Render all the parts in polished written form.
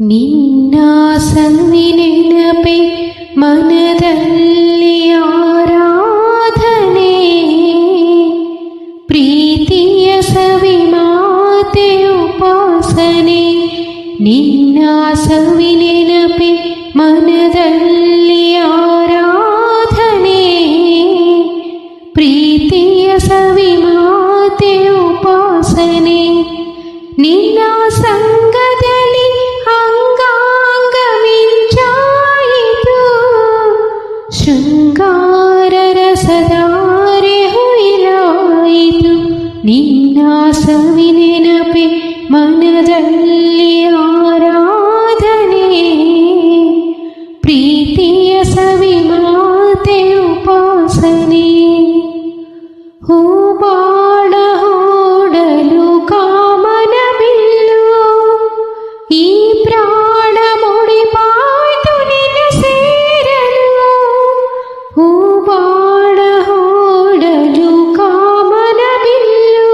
ನಿನ್ನ ಸವಿನೆನಪೆ ಮನದಲ್ಲಿ ಆರಾಧನೆ, ಪ್ರೀತಿಯ ಸವಿ ಮಾತೆ ಉಪಾಸನೆ. ನಿನ್ನ ಸವಿನೆನಪೆ ಮನದಲ್ಲಿ ಆರಾಧನೆ, ಪ್ರೀತಿಯ ಸವಿ ಮಾತೆ ಉಪಾಸನೆ. ನಿನ್ನ ಸಂಗದಲ್ಲಿ ಅಂಗಾಂಗ ಮಿಂಚಾಯಿತು, ಶೃಂಗಾರ ರಸಧಾರೆ ಹುಯಿಲಾಯಿತು. ನಿನ್ನ ಸವಿನೆನಪೆ ಮನದಲ್ಲಿ ಆರಾಧನೆ, ಪ್ರೀತಿಯ ಸವಿ ಮಾತೆ ಉಪಾಸನೆ. ಹೂಬಾಣ ಹೂಡಲು ಕಾಮನ ಬಿಲ್ಲು, ಈ ಪ್ರಾಣ ಮುಡಿಪಾಯ್ತು ನಿನ್ನ ಸೇರಲು. ಹೂಬಾಣ ಹೂಡಲು ಕಾಮನ ಬಿಲ್ಲು,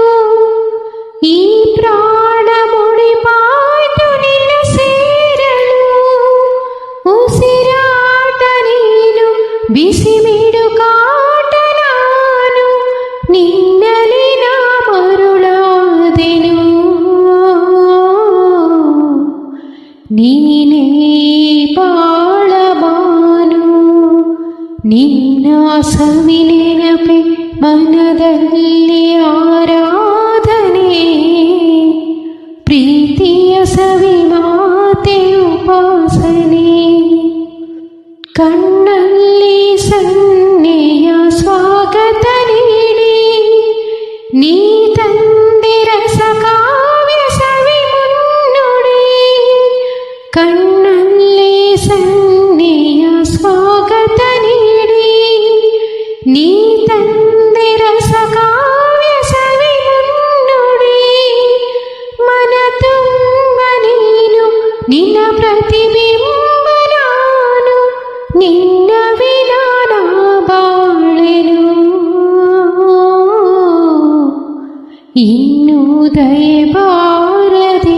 ಈ ಪ್ರಾಣ ಮುಡಿಪಾಯ್ತು ನಿನ್ನ ಸೇರಲು. ಉಸಿರಾಟ ನೀನು, ಬಿಸಿ ಮಿಡು ಕಾಟ ನಾನು, ನಿನ್ನಲಿ ನಾ ಮರುಳಾದೆನು. ನೀನೇ ಬಾಳಬಾನು. ನಿನ್ನ ಸವಿನೆನಪೆ ಮನದಲ್ಲಿ ಆರಾಧನೆ, ಪ್ರೀತಿಯ ಸವಿ ಮಾತೆ ಉಪಾಸನೆ. ಕಣ್ಣಲ್ಲಿ ಸನ್ನೆಯ ಸ್ವಾಗತ ನೀಡಿ, ನೀ ತಂದೆ ರಸ ಕಾವ್ಯ ಸವಿ ಮುನ್ನುಡಿ. ಕಣ್ಣಲ್ಲಿ ಸನ್ನೆಯ ಸ್ವಾಗತ ನೀಡಿ, ನೀ ತಂದೆ ರಸ ಕಾವ್ಯ ಸವಿ ಮುನ್ನುಡಿ. ಮನ ತುಂಬ ನೀನು, ನಿನ್ನ ಪ್ರತಿಬಿಂಬ ನಾನು, ನಿನ್ನ ವಿನಾ ನಾ ಬಾಳೆನು. ಇನ್ನು ದಯೆ ಬಾರದೇನು.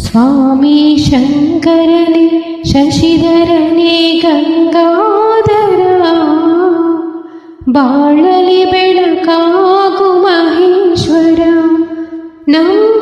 ಸ್ವಾಮಿ ಶಂಕರನೇ, ಶಶಿಧರನೇ, ಗಂಗಾಧರ, ಬಾಳಲಿ ಬೆಳಕಾಗು ಮಹೇಶ್ವರ. ನಮ್ಮ